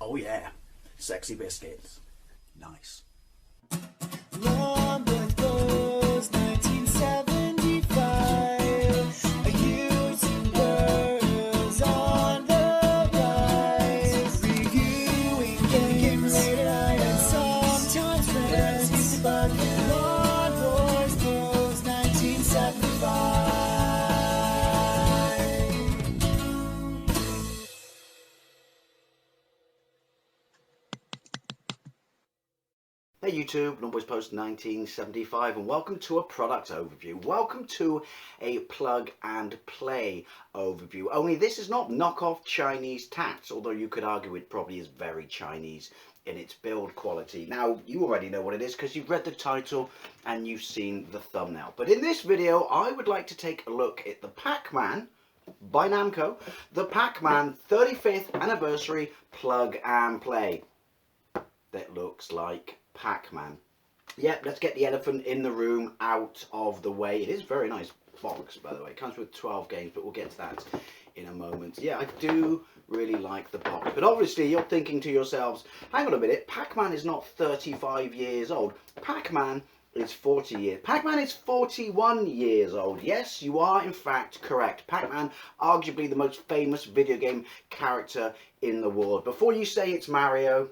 Oh yeah, sexy biscuits. Nice. Long was 1975. YouTubers on the rise, reviewing games late at night and sometimes friends. But Long Boys Bros 1975. Hey YouTube, Numbers Post 1975, and welcome to a product overview. Welcome to a plug and play overview. Only this is not knockoff Chinese tats, although you could argue it probably is very Chinese in its build quality. Now, you already know what it is because you've read the title and you've seen the thumbnail. But in this video, I would like to take a look at the Pac-Man by Namco, the Pac-Man 35th Anniversary Plug and Play. That looks like Pac-Man. Yep, let's get the elephant in the room out of the way. It is a very nice box, by the way. It comes with 12 games, but we'll get to that in a moment. Yeah, I do really like the box. But obviously, you're thinking to yourselves, hang on a minute, Pac-Man is not 35 years old. Pac-Man is 40 years. Pac-Man is 41 years old. Yes, you are in fact correct. Pac-Man, arguably the most famous video game character in the world. Before you say it's Mario,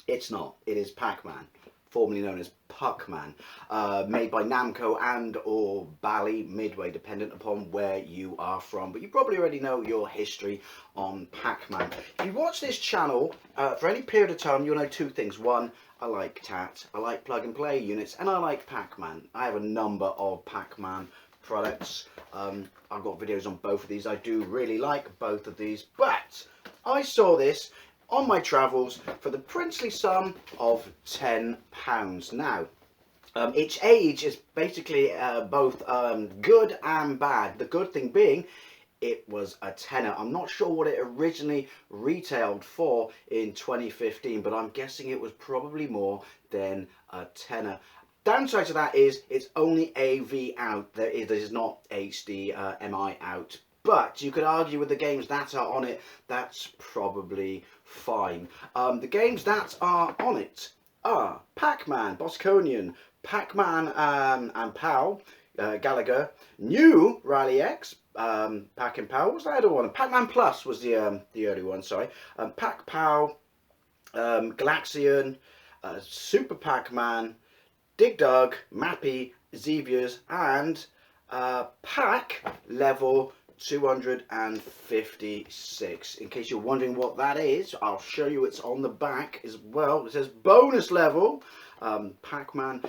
it's not. It is Pac-Man, formerly known as Puck-Man, made by Namco and or Bally, Midway, dependent upon where you are from. But you probably already know your history on Pac-Man. If you watch this channel for any period of time, you'll know two things. One, I like TAT, I like plug and play units, and I like Pac-Man. I have a number of Pac-Man products. I've got videos on both of these. I do really like both of these, but I saw this on my travels for the princely sum of £10. Now, its age is basically both good and bad. The good thing being, it was a tenner. I'm not sure what it originally retailed for in 2015, but I'm guessing it was probably more than a tenner. Downside to that is it's only AV out. There is not HDMI out. But you could argue with the games that are on it, that's probably fine. The games that are on it are Pac-Man, Bosconian, Pac-Man and Pal, Gallagher, New Riley X, Pac and Pal, what was the other one? Pac-Man Plus was the early one, sorry. Pac-Pal, Galaxian, Super Pac-Man, Dig Dug, Mappy, Xevious, and Pac Level 256. In case you're wondering what that is, I'll show you. It's on the back as well. It says bonus level, Pac-Man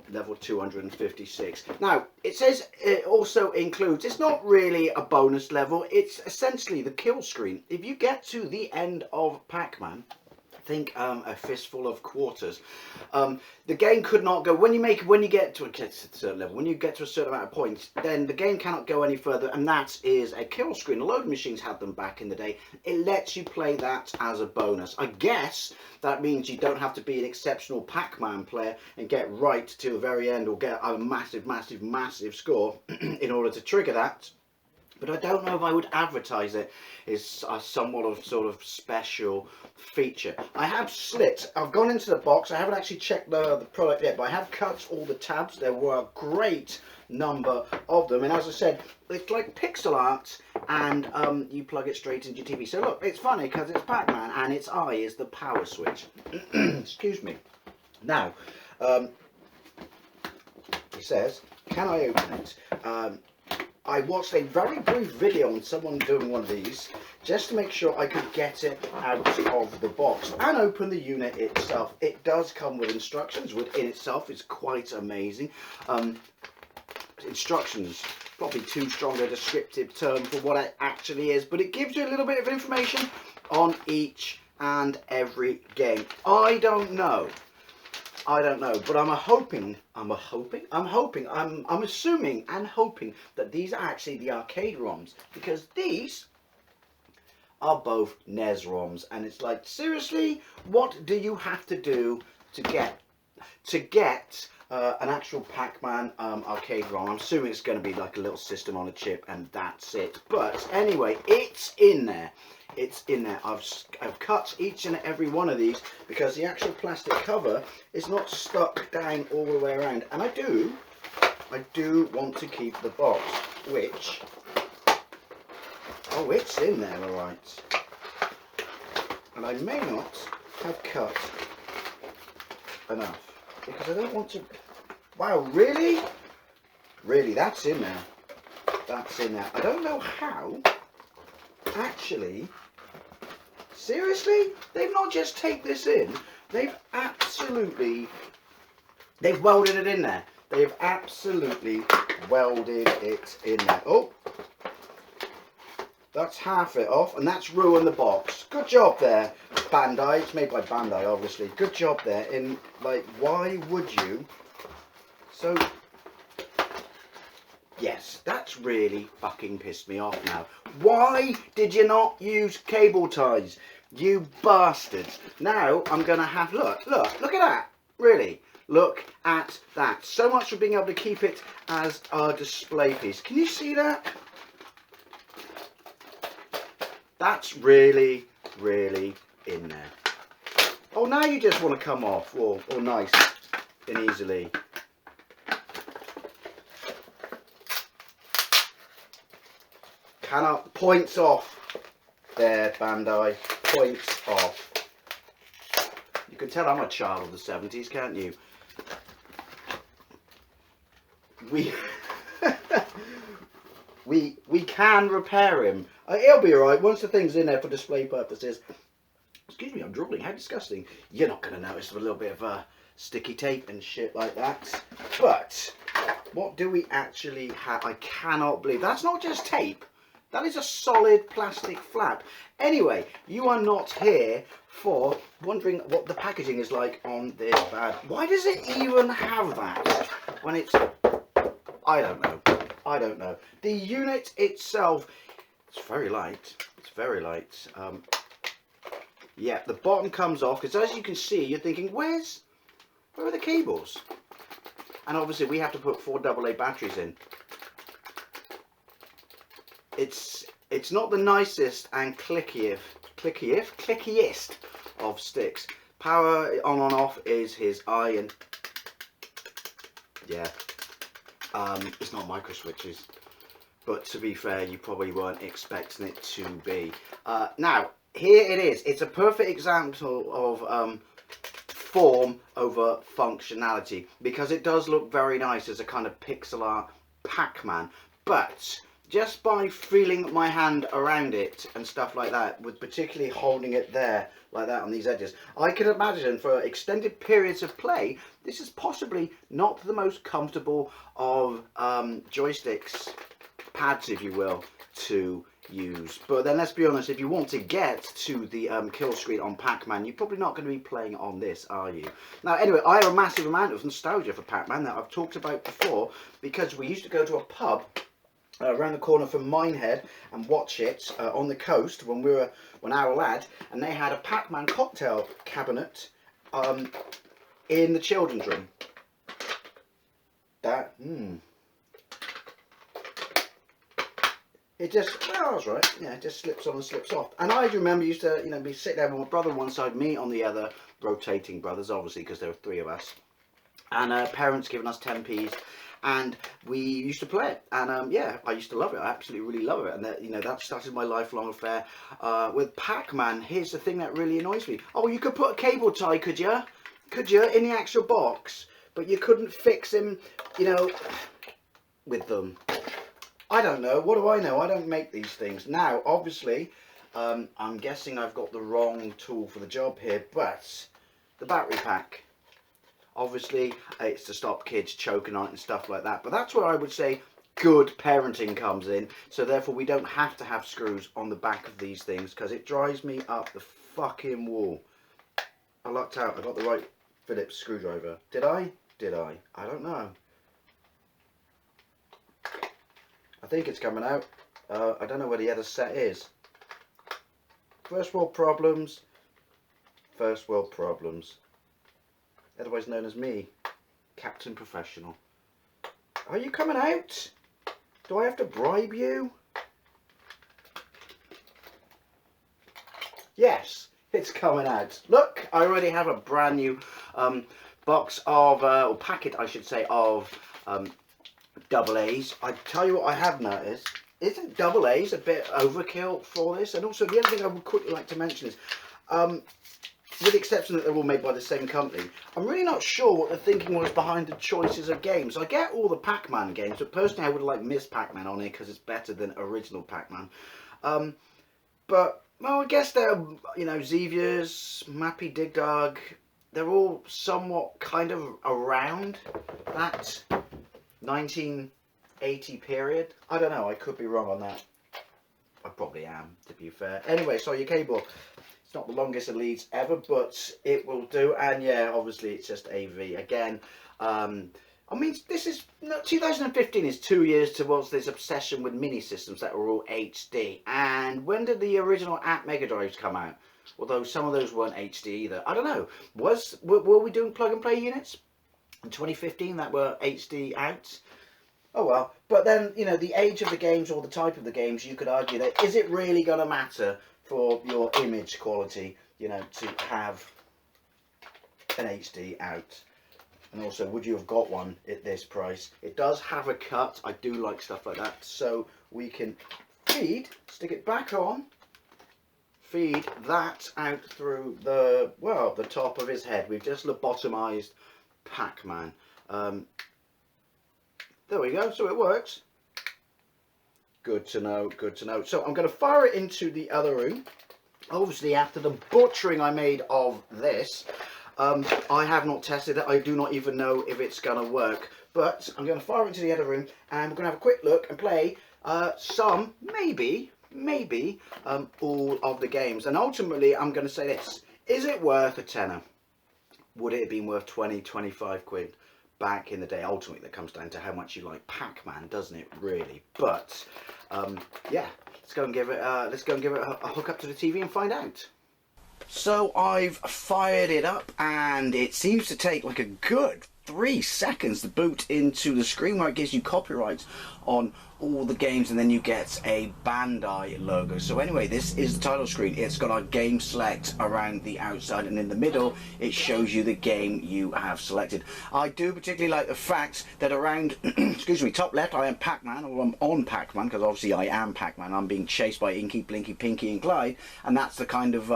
level 256. Now, it says it also includes, it's not really a bonus level, it's essentially the kill screen. If you get to the end of Pac-Man, think a fistful of quarters. The game could not go, when you get to a certain level, when you get to a certain amount of points, then the game cannot go any further, and that is a kill screen. A load of machines had them back in the day. It lets you play that as a bonus. I guess that means you don't have to be an exceptional Pac-Man player and get right to the very end or get a massive score in order to trigger that. But I don't know if I would advertise it as a somewhat of sort of special feature. I have I've gone into the box. I haven't actually checked the product yet, but I have cut all the tabs. There were a great number of them. And as I said, it's like pixel art, and you plug it straight into your TV. So look, it's funny because it's Pac-Man and its eye is the power switch. Excuse me. Now, it says, can I open it? I watched a very brief video on someone doing one of these just to make sure I could get it out of the box and open the unit itself. It does come with instructions, which in itself is quite amazing. Instructions, probably too strong a descriptive term for what it actually is, but it gives you a little bit of information on each and every game. I don't know, but I'm assuming and hoping that these are actually the arcade ROMs, because these are both NES ROMs, and it's like, seriously, what do you have to do to get an actual Pac-Man arcade ROM. I'm assuming it's going to be like a little system on a chip and that's it. But anyway, it's in there. It's in there. I've cut each and every one of these because the actual plastic cover is not stuck down all the way around. And I do want to keep the box, which, oh, it's in there, all right. And I may not have cut enough because I don't want to. Wow, really? Really, that's in there. That's in there. I don't know how. Actually, seriously? They've not just taped this in. They've welded it in there. They've absolutely welded it in there. Oh, that's half it off, and that's ruined the box. Good job there, Bandai. It's made by Bandai, obviously. Good job there. In like, why would you? So, yes, that's really fucking pissed me off now. Why did you not use cable ties, you bastards? Now I'm gonna have look at that. Really, look at that. So much for being able to keep it as a display piece. Can you see that? That's really, really in there. Oh, now you just want to come off. Oh, nice and easily. Cannot, points off. There, Bandai, points off. You can tell I'm a child of the 70s, can't you? We can repair him. He'll be alright once the thing's in there for display purposes. Excuse me, I'm drooling. How disgusting. You're not going to notice a little bit of sticky tape and shit like that. But what do we actually have? I cannot believe that's not just tape. That is a solid plastic flap. Anyway, you are not here for wondering what the packaging is like on this bad. Why does it even have that when it's... I don't know. I don't know. The unit itself, it's very light. It's very light. Yeah, the bottom comes off because as you can see, you're thinking, where are the cables? And obviously we have to put 4 AA batteries in. It's not the nicest and clickiest of sticks. Power on and off is his eye, and yeah, it's not micro switches, but to be fair, you probably weren't expecting it to be. Now here it is. It's a perfect example of form over functionality because it does look very nice as a kind of pixel art Pac-Man, but just by feeling my hand around it and stuff like that, with particularly holding it there like that on these edges, I can imagine for extended periods of play, this is possibly not the most comfortable of joysticks, pads if you will, to use. But then let's be honest, if you want to get to the kill screen on Pac-Man, you're probably not going to be playing on this, are you? Now anyway, I have a massive amount of nostalgia for Pac-Man that I've talked about before, because we used to go to a pub around the corner from Minehead and watch it on the coast when I was a lad, and they had a Pac-Man cocktail cabinet in the children's room. That it just, well, I was right, yeah, it just slips on and slips off. And I remember used to, be sitting there with my brother on one side, me on the other, rotating brothers obviously because there were 3 of us, and parents giving us 10p's. And we used to play it, and yeah, I used to love it. I absolutely really love it, and that that started my lifelong affair with Pac-Man. Here's the thing that really annoys me. Oh, you could put a cable tie, could you? Could you in the actual box? But you couldn't fix him, with them. I don't know. What do I know? I don't make these things. Now, obviously, I'm guessing I've got the wrong tool for the job here, but the battery pack. Obviously, it's to stop kids choking on it and stuff like that. But that's where I would say good parenting comes in. So therefore, we don't have to have screws on the back of these things because it drives me up the fucking wall. I lucked out. I got the right Phillips screwdriver. Did I? Did I? I don't know. I think it's coming out. I don't know where the other set is. First world problems. First world problems. Otherwise known as me. Captain Professional. Are you coming out? Do I have to bribe you? Yes, it's coming out. Look, I already have a brand new box of, or packet I should say, of double A's. I tell you what I have noticed. Isn't double A's a bit overkill for this? And also the other thing I would quickly like to mention is, with the exception that they're all made by the same company, I'm really not sure what the thinking was behind the choices of games. I get all the Pac-Man games, but personally I would like Miss Pac-Man on here because it's better than original Pac-Man. But, well, I guess they're, you know, Xevious, Mappy, Dig Dug, they're all somewhat kind of around that 1980 period. I don't know, I could be wrong on that. I probably am, to be fair. Anyway, so your cable. It's not the longest of leads ever, but it will do. And yeah, obviously it's just AV. Again, I mean, this is, 2015 is 2 years towards this obsession with mini systems that were all HD. And when did the original App Mega Drives come out? Although some of those weren't HD either. I don't know. Were we doing plug and play units in 2015 that were HD out? Oh well. But then, you know, the age of the games or the type of the games, you could argue that, is it really going to matter for your image quality, you know, to have an HD out? And also, would you have got one at this price? It does have a cut. I do like stuff like that. So we can stick it back on, feed that out through the, well, the top of his head. We've just lobotomized Pac-Man. There we go. So it works. Good to know, good to know. So I'm going to fire it into the other room. Obviously, after the butchering I made of this, I have not tested it. I do not even know if it's going to work. But I'm going to fire it into the other room, and we're going to have a quick look and play some, maybe, all of the games. And ultimately, I'm going to say this. Is it worth a tenner? Would it have been worth 20, 25 quid? Back in the day? Ultimately that comes down to how much you like Pac-Man, doesn't it, really? But yeah, let's go and give it a hook up to the TV and find out. So I've fired it up, and it seems to take like a good 3 seconds to boot into the screen, where it gives you copyrights on all the games, and then you get a Bandai logo. So anyway, this is the title screen. It's got our game select around the outside, and in the middle it shows you the game you have selected. I do particularly like the fact that around excuse me, top left I am Pac-Man, or I'm on Pac-Man, because obviously I am Pac-Man. I'm being chased by Inky, Blinky, Pinky and Clyde, and that's the kind of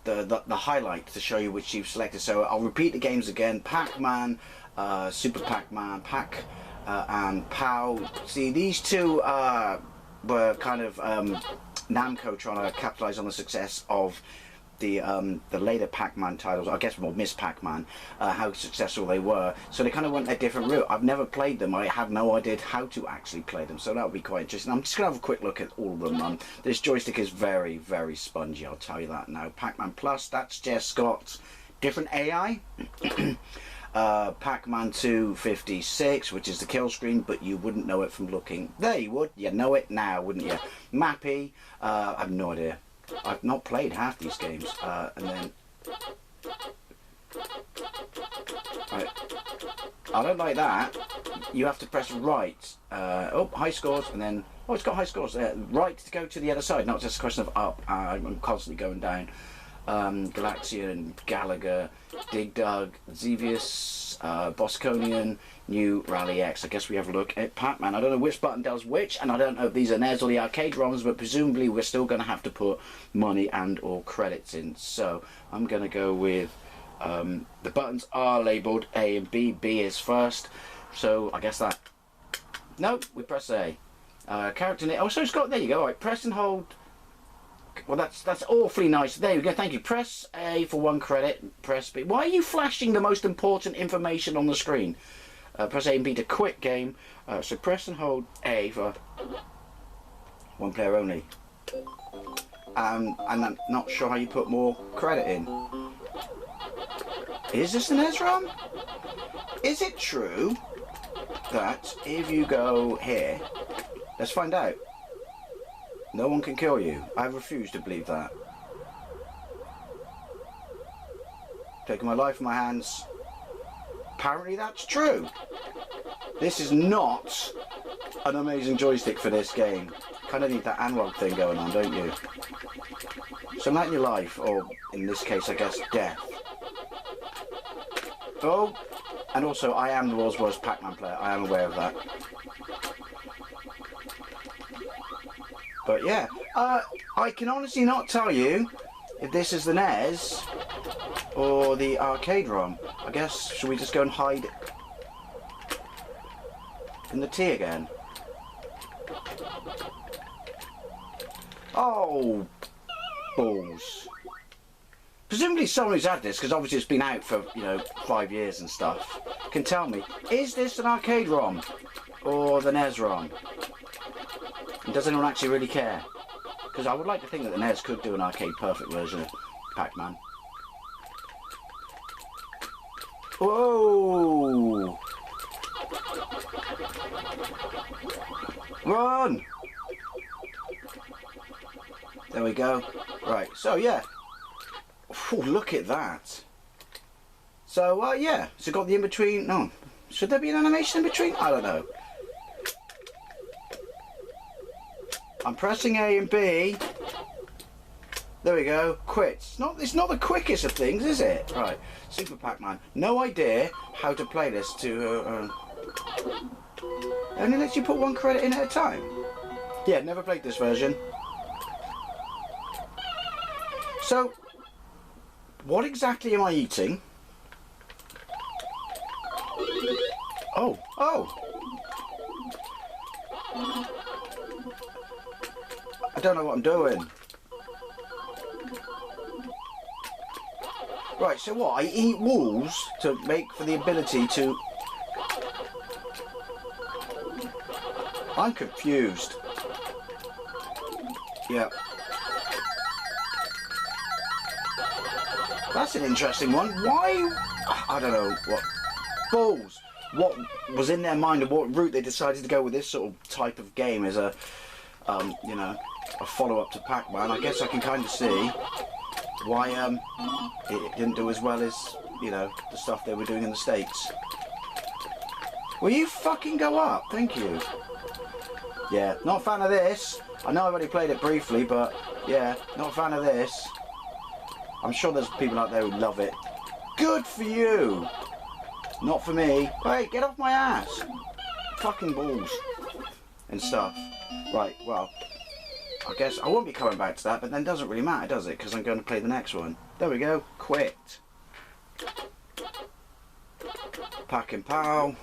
the highlight to show you which you've selected. So I'll repeat the games again: Pac-Man, Super Pac-Man, and Pow. See, these two were kind of Namco trying to capitalise on the success of the later Pac-Man titles, I guess more Miss Pac-Man, how successful they were. So they kind of went a different route. I've never played them. I have no idea how to actually play them. So that would be quite interesting. I'm just going to have a quick look at all of them. This joystick is very, very spongy, I'll tell you that now. Pac-Man Plus, that's just got different AI. Pac-Man 256, which is the kill screen, but you wouldn't know it from looking. There you would. You know it now, wouldn't you? Mappy, I have no idea. I've not played half these games. And then right. I don't like that. You have to press right. Oh, high scores, and then it's got high scores there. Right to go to the other side. Not just a question of up. I'm constantly going down. Galaxian, Gallagher, Dig Dug, Xevious, Bosconian, New Rally X. I guess we have a look at Pac-Man. I don't know which button does which, and I don't know if these are NES or the arcade ROMs, but presumably we're still going to have to put money and or credits in. So I'm going to go with the buttons are labelled A and B. B is first, so I guess that. No, we press A. Character name. Oh, so it's got. There you go. Right, press and hold. Well, that's awfully nice. There we go. Thank you. Press A for 1 credit. Press B. Why are you flashing the most important information on the screen? Press A and B to quit game. So press and hold A for 1 player only. And I'm not sure how you put more credit in. Is this an ESROM? Is it true that if you go here, let's find out. No one can kill you. I refuse to believe that. Taking my life in my hands. apparently that's true. This is not an amazing joystick for this game. Kind of need that analog thing going on, don't you? So not in your life, or in this case, I guess, death. Oh, and also I am the world's worst Pac-Man player. I am aware of that. But yeah, I can honestly not tell you if this is the NES or the arcade ROM. I guess, should we just go and hide in the T again? Oh, balls. Presumably someone who's had this, because obviously it's been out for, you know, 5 years and stuff, can tell me, is this an arcade ROM or the NES ROM? And does anyone actually really care? Because I would like to think that the NES could do an arcade perfect version of Pac-Man. Whoa! Run! There we go. Right, so yeah. Ooh, look at that. So, yeah. So got the in-between. No. Should there be an animation in between? I don't know. I'm pressing A and B. There we go. Quit. It's not the quickest of things, is it? Right. Super Pac-Man. No idea how to play this to... only lets you put one credit in at a time. Yeah, never played this version. So, what exactly am I eating? Oh, oh! I don't know what I'm doing. Right, so what? I eat walls to make for the ability to... I'm confused. Yeah. That's an interesting one. Why? I don't know what. Balls. What was in their mind and what route they decided to go with this sort of type of game as a, you know, a follow-up to Pac-Man. I guess I can kind of see why it didn't do as well as, you know, the stuff they were doing in the States. Will you fucking go up? Thank you. Yeah, not a fan of this. I know I've only played it briefly, but yeah, not a fan of this. I'm sure there's people out there who love it. Good for you! Not for me. Hey, get off my ass! Fucking balls. And stuff. Right, well, I guess I won't be coming back to that, but then it doesn't really matter, does it? Because I'm going to play the next one. There we go. Quit. Pack and pow.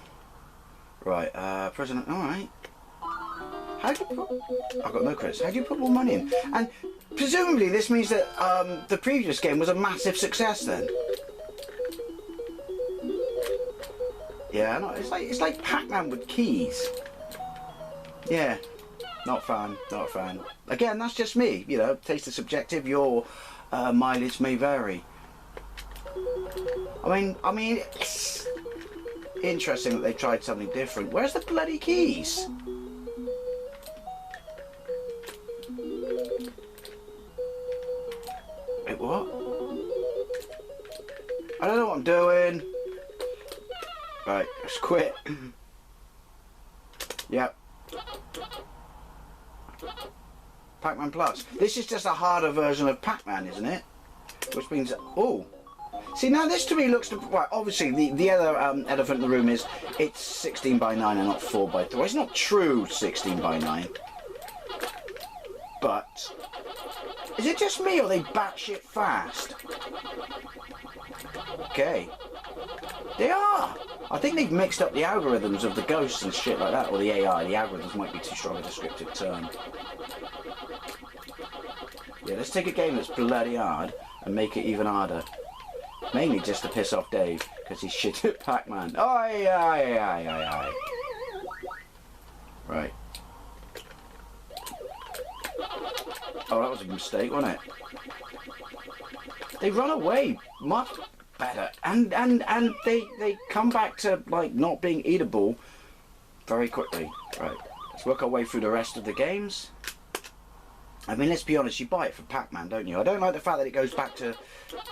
Right, President, alright. How do you put... I've got no credits. How do you put more money in? And presumably this means that the previous game was a massive success then. Yeah, no, it's like Pac-Man with keys. Yeah, not a fan, not a fan. Again, that's just me, you know, taste is subjective, your mileage may vary. I mean, it's interesting that they tried something different. Where's the bloody keys? Wait, what? I don't know what I'm doing. Right, let's quit. Yep. Pac-Man Plus. This is just a harder version of Pac-Man, isn't it? Which means... Oh! See, now this to me looks... Right, obviously, the other elephant in the room is it's 16 by 9 and not 4 by 3. It's not true 16 by 9. But... Is it just me or are they batshit fast? Okay. They are! I think they've mixed up the algorithms of the ghosts and shit like that, or the AI. The algorithms might be too strong a descriptive term. Yeah, let's take a game that's bloody hard and make it even harder. Mainly just to piss off Dave, because he's shit at Pac-Man. Aye, aye, aye, aye, aye. Right. Oh, that was a mistake, wasn't it? They run away much better, and they come back to like not being eatable very quickly. Right, let's work our way through the rest of the games. I mean, let's be honest, you buy it for Pac-Man, don't you? I don't like the fact that it goes back to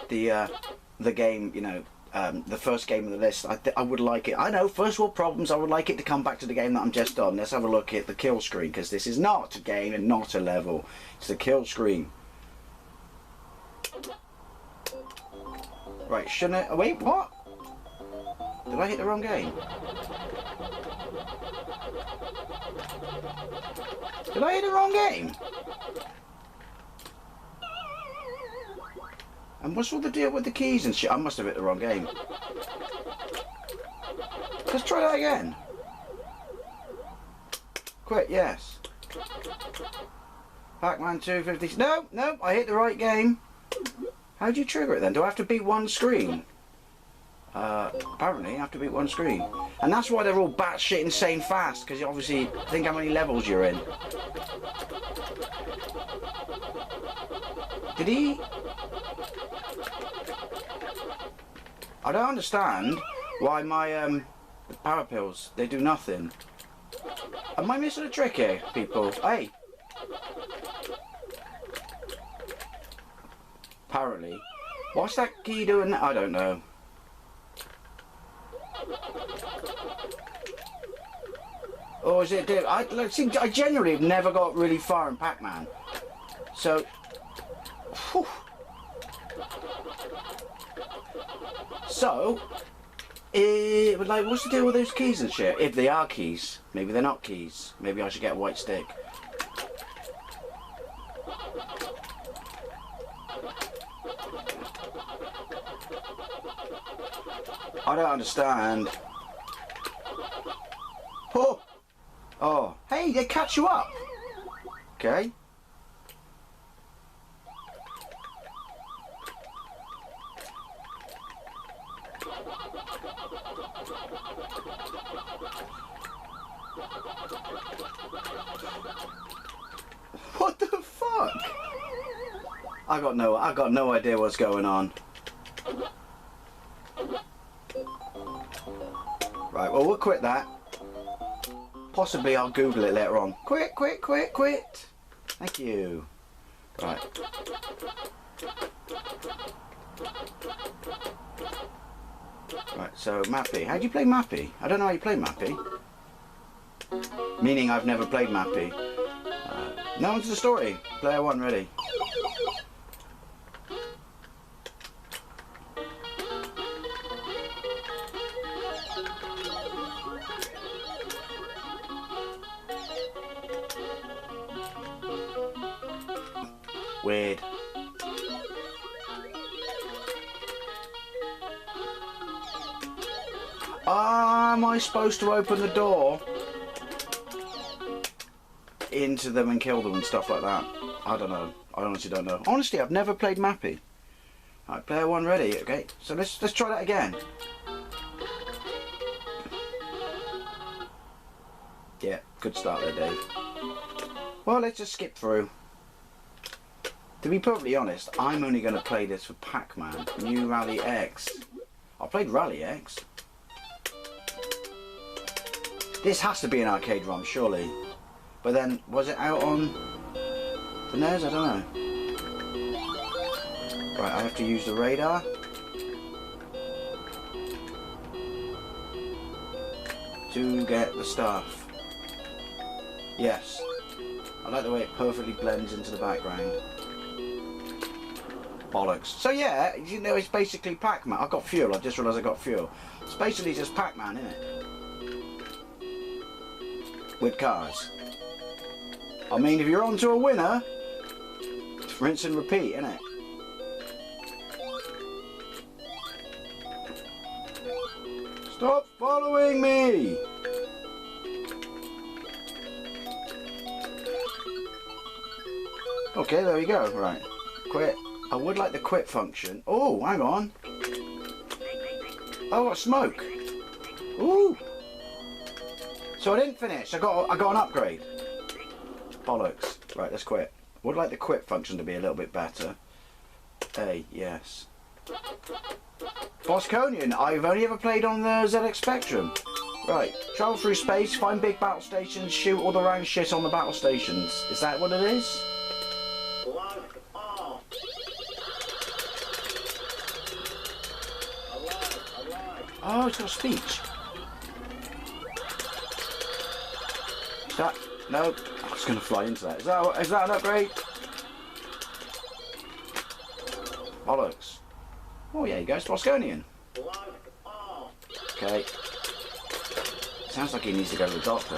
the game, you know, the first game of the list. I would like it. I know, first world problems. I would like it to come back to the game that I'm just on. Let's have a look at the kill screen, because this is not a game and not a level. It's the kill screen. Right, shouldn't I? Wait, what? Did I hit the wrong game? Did I hit the wrong game? And what's all the deal with the keys and shit? I must have hit the wrong game. Let's try that again. Quit, yes. Pac-Man 250. No, no, I hit the right game. How do you trigger it then? Do I have to beat one screen? Apparently I have to beat one screen. And that's why they're all batshit insane fast, because you obviously think how many levels you're in. Did he? I don't understand why my power pills, they do nothing. Am I missing a trick here, people? Hey! Apparently. What's that key doing? I don't know. Or is it? I genuinely have never got really far in Pac-Man. So, whew. So, like, what's the deal with those keys and shit? If they are keys, maybe they're not keys. Maybe I should get a white stick. I don't understand. Oh! Oh, hey, they catch you up. Okay. What the fuck? I got no idea what's going on. Right, well, we'll quit that. Possibly I'll Google it later on. Quit, quit, quit, quit. Thank you. Right. Right, so Mappy. How do you play Mappy? I don't know how you play Mappy. Meaning I've never played Mappy. Now onto the story. Player 1 ready. Weird. Am I supposed to open the door into them and kill them and stuff like that? I don't know. I honestly don't know. Honestly, I've never played Mappy. Alright, player 1 ready. Okay, so let's try that again. Yeah, good start there, Dave. Well, let's just skip through. To be perfectly honest, I'm only going to play this for Pac-Man, New Rally X. I played Rally X. This has to be an arcade ROM, surely. But then, was it out on the NES? I don't know. Right, I have to use the radar. To get the stuff. Yes. I like the way it perfectly blends into the background. Bollocks. So yeah, you know, it's basically Pac-Man. I've got fuel. I just realised I got fuel. It's basically just Pac-Man, isn't it? With cars. I mean, if you're on to a winner, it's rinse and repeat, isn't it? Stop following me! Okay, there we go. Right. Quit. I would like the quit function. Oh, hang on. Oh, what smoke? Ooh. So I didn't finish. I got an upgrade. Bollocks. Right, let's quit. Would like the quit function to be a little bit better. A, yes. Bosconian, I've only ever played on the ZX Spectrum. Right, travel through space, find big battle stations, shoot all the round shit on the battle stations. Is that what it is? Oh, it's got speech. Is that... No. I was going to fly into that. Is that an upgrade? Bollocks. Oh, yeah, you go. Swasconian. Okay. Sounds like he needs to go to the doctor.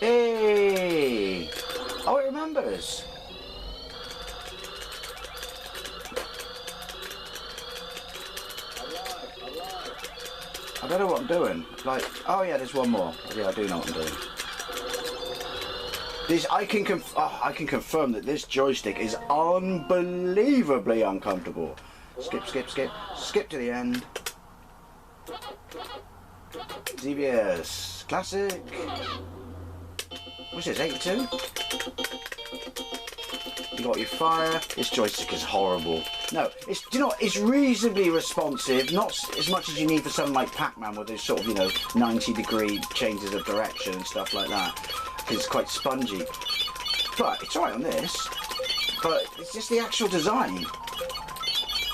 Hey! Oh, it remembers. I don't know what I'm doing. Like, oh yeah, there's one more. Yeah, I do know what I'm doing. This, I can confirm that this joystick is unbelievably uncomfortable. Skip, skip, skip. Skip to the end. ZBS Classic. What's this, 82? You got your fire. This joystick is horrible. No, it's, do you know what? It's reasonably responsive, not as much as you need for something like Pac-Man, where there's sort of, you know, 90-degree changes of direction and stuff like that. It's quite spongy. But it's alright on this. But it's just the actual design.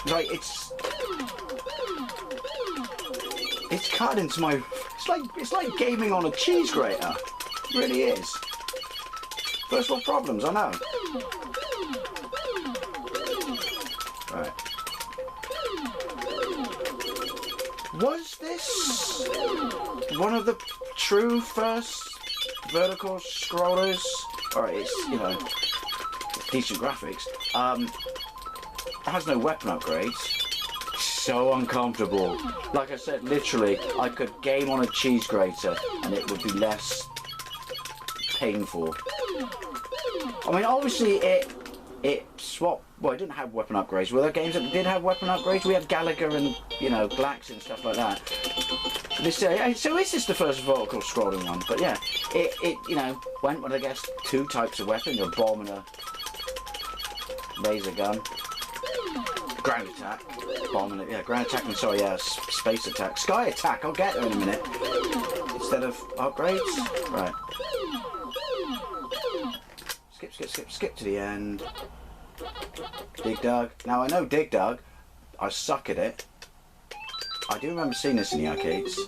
Like, it's cut into my... It's like gaming on a cheese grater. It really is. First world problems, I know. Right. Was this one of the true first vertical scrollers? Alright, it's, you know, decent graphics. It has no weapon upgrades. So uncomfortable. Like I said, literally, I could game on a cheese grater and it would be less painful. I mean, obviously it swapped. Well, it didn't have weapon upgrades. Were there games that did have weapon upgrades? We had Gallagher and, you know, Glax and stuff like that. This, so is this the first vertical scrolling one? But yeah, it you know, went with, I guess, two types of weapons, a bomb and a laser gun. Ground attack. Bomb and, yeah, ground attack and, sorry, yeah, space attack. Sky attack, I'll get there in a minute. Instead of upgrades. Right. Skip, skip, skip, skip to the end. Dig Dug. Now I know Dig Dug. I suck at it. I do remember seeing this in the arcades.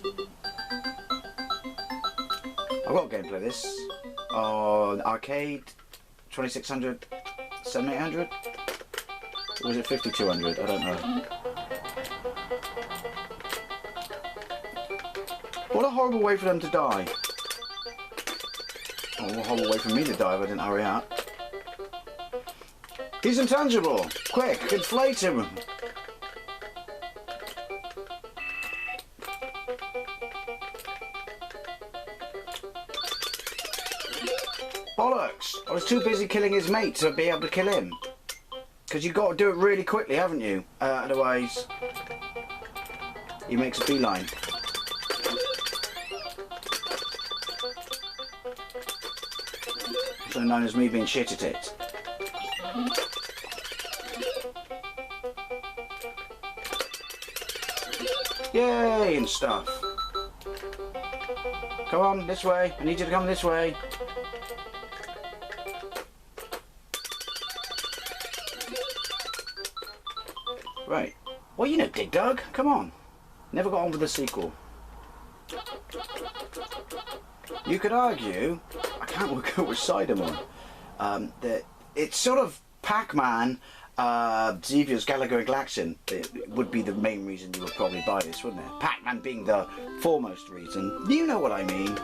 I've got gameplay of this on arcade 2600, 7800. Or was it 5200? I don't know. What a horrible way for them to die. Oh, what a horrible way for me to die if I didn't hurry up. He's intangible! Quick, inflate him! Bollocks! I was too busy killing his mate to be able to kill him. Because you've got to do it really quickly, haven't you? Otherwise, he makes a beeline. So known as me being shit at it. Yay and stuff. Come on, this way. I need you to come this way. Right. Well, you know Dig Dug. Come on. Never got on with the sequel. You could argue, I can't work out which side I'm on, that it's sort of Pac-Man, Xevious, Gallagher and Glaxon. It would be the main reason you would probably buy this, wouldn't it? Pac-Man being the foremost reason. You know what I mean.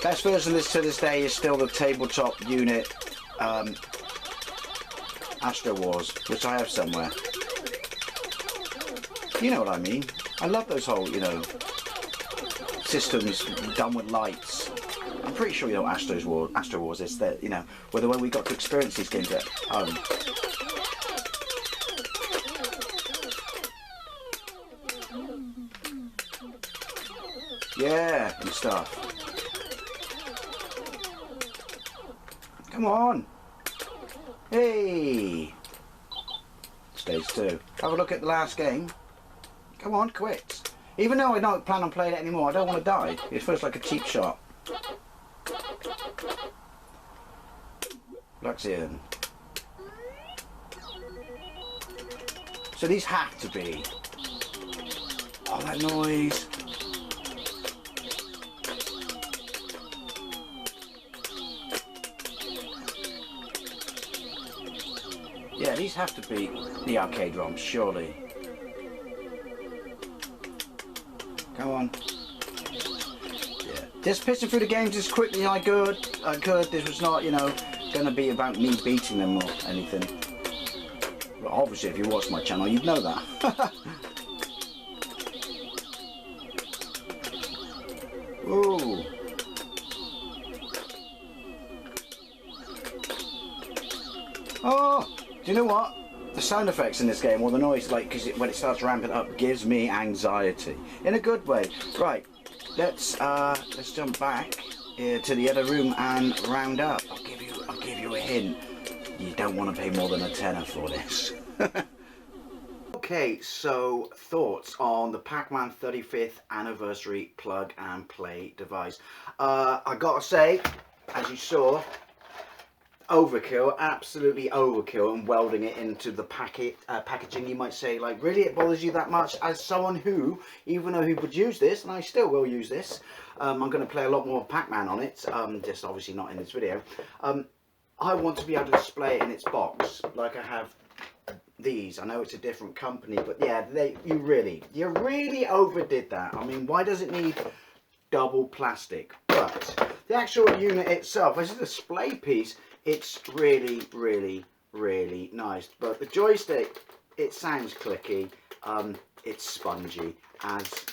Best version of this to this day is still the tabletop unit Astro Wars, which I have somewhere. You know what I mean. I love those whole, you know, systems done with lights. I'm pretty sure you know what Astro Wars is, that, you know, where the way we got to experience these games at home. Yeah, and stuff. Come on. Hey. Stage 2. Have a look at the last game. Come on, quit. Even though I don't plan on playing it anymore, I don't want to die. It feels like a cheap shot. Plugs in. So these have to be. Oh, that noise. Yeah, these have to be the arcade ROMs, surely. Come on. Yeah. Just pissing through the games as quickly as I could. This was not, you know, going to be about me beating them or anything. Well, obviously, if you watch my channel, you'd know that. Ooh. Oh, do you know what? The sound effects in this game, or the noise, like, because when it starts ramping up, gives me anxiety in a good way. Right, let's jump back to the other room and round up. I'll give you a hint. You don't want to pay more than a tenner for this. Okay, so thoughts on the Pac-Man 35th anniversary plug and play device. I gotta say, as you saw, overkill, absolutely overkill, and welding it into the packaging. You might say, like, really, it bothers you that much? As someone who, even though who would use this, and I still will use this, I'm going to play a lot more Pac-Man on it, just obviously not in this video. I want to be able to display it in its box, like I have these. I know it's a different company, but yeah, you really overdid that. I mean, why does it need double plastic? But the actual unit itself, as a display piece, it's really nice. But the joystick, it sounds clicky, it's spongy, as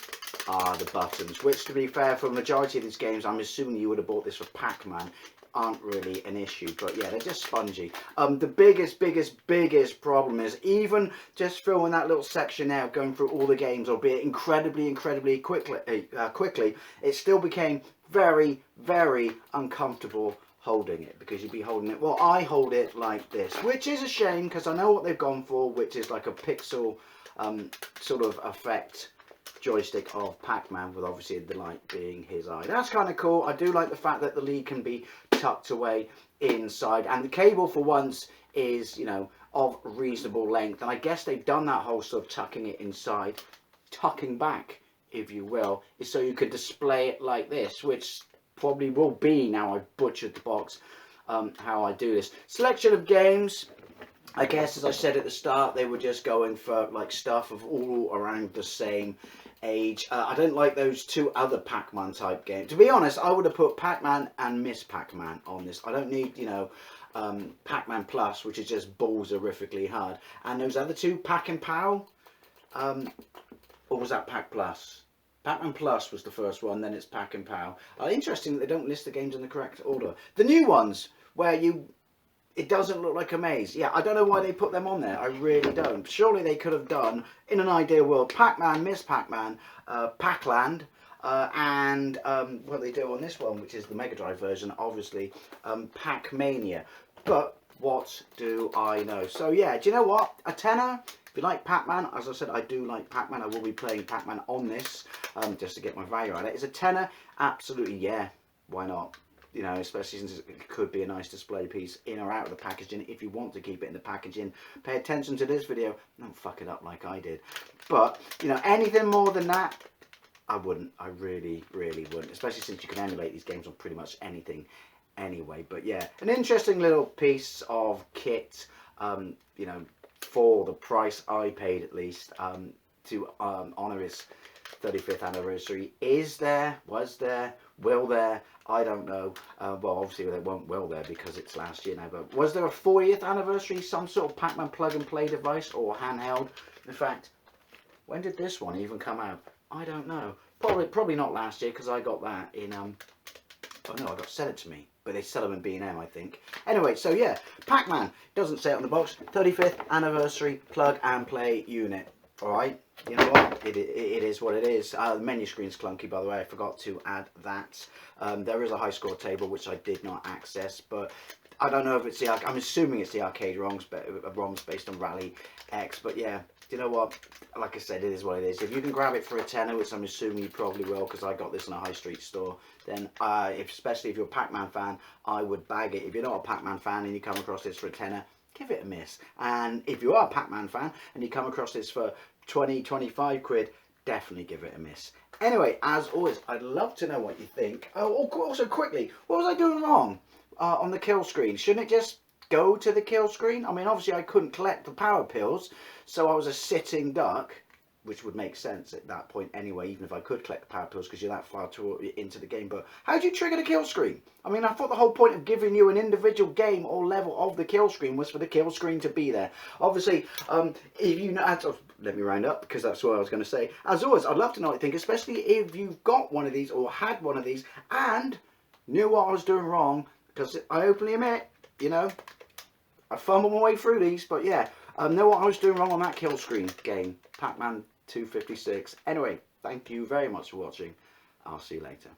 are the buttons, which, to be fair, for the majority of these games, I'm assuming you would have bought this for Pac-Man, aren't really an issue. But yeah, they're just spongy. The biggest problem is, even just filling that little section out, going through all the games, albeit incredibly quickly, it still became very uncomfortable holding it, because you'd be holding it, well, I hold it like this, which is a shame, because I know what they've gone for, which is like a pixel sort of effect joystick of Pac-Man, with obviously the light being his eye. That's kind of cool. I do like the fact that the lead can be tucked away inside, and the cable for once is, you know, of reasonable length, and I guess they've done that whole sort of tucking it inside, tucking back, if you will, is so you could display it like this, which probably will be, now I've butchered the box, how I do this. Selection of games, I guess, as I said at the start, they were just going for like stuff of all around the same age. I don't like those two other Pac-Man type games. To be honest, I would have put Pac-Man and Miss Pac-Man on this. I don't need, you know, Pac-Man Plus, which is just balls horrifically hard. And those other two, Pac and Pow, or was that Pac Plus? Pac-Man Plus was the first one, then it's Pac and Pow. Interesting that they don't list the games in the correct order. The new ones, where it doesn't look like a maze. Yeah, I don't know why they put them on there. I really don't. Surely they could have done, in an ideal world, Pac-Man, Miss Pac-Man, Pac-Land, and what they do on this one, which is the Mega Drive version, obviously, Pac-Mania. But what do I know? So yeah, do you know what? A tenner. If you like Pac-Man, as I said, I do like Pac-Man. I will be playing Pac-Man on this, just to get my value out of it. It's a tenner, absolutely, yeah, why not? You know, especially since it could be a nice display piece in or out of the packaging. If you want to keep it in the packaging, pay attention to this video. Don't fuck it up like I did. But, you know, anything more than that, I wouldn't. I really wouldn't. Especially since you can emulate these games on pretty much anything anyway. But yeah, an interesting little piece of kit, you know, for the price I paid, at least, to honour its 35th anniversary. Was there, will there? I don't know. Well, obviously they will there, because it's last year now. But was there a 40th anniversary, some sort of Pac-Man plug and play device or handheld? In fact, when did this one even come out? I don't know. Probably not last year, because I got that in oh no, I got sent it to me. But they sell them in B&M, I think. Anyway, so yeah, Pac-Man, doesn't say it on the box, 35th anniversary plug and play unit. Alright, you know what, it is what it is. The menu screen's clunky, by the way, I forgot to add that. There is a high score table, which I did not access, but I don't know if it's I'm assuming it's the arcade ROMs based on Rally X, but yeah, you know what? Like I said, it is what it is. If you can grab it for a tenner, which I'm assuming you probably will, because I got this in a high street store, then especially if you're a Pac-Man fan, I would bag it. If you're not a Pac-Man fan and you come across this for a tenner, give it a miss. And if you are a Pac-Man fan and you come across this for 20, 25 quid, definitely give it a miss. Anyway, as always, I'd love to know what you think. Oh, also quickly, what was I doing wrong on the kill screen? Shouldn't it just go to the kill screen? I mean, obviously I couldn't collect the power pills, so I was a sitting duck, which would make sense at that point anyway, even if I could collect the power pills, because you're that far into the game. But how do you trigger the kill screen? I mean, I thought the whole point of giving you an individual game or level of the kill screen was for the kill screen to be there. Obviously, if you know, let me round up, because that's what I was going to say. As always, I'd love to know what you think, especially if you've got one of these or had one of these and knew what I was doing wrong, because I openly admit, you know, I fumbled my way through these, but yeah, know what I was doing wrong on that kill screen game, Pac-Man 256. Anyway, thank you very much for watching. I'll see you later.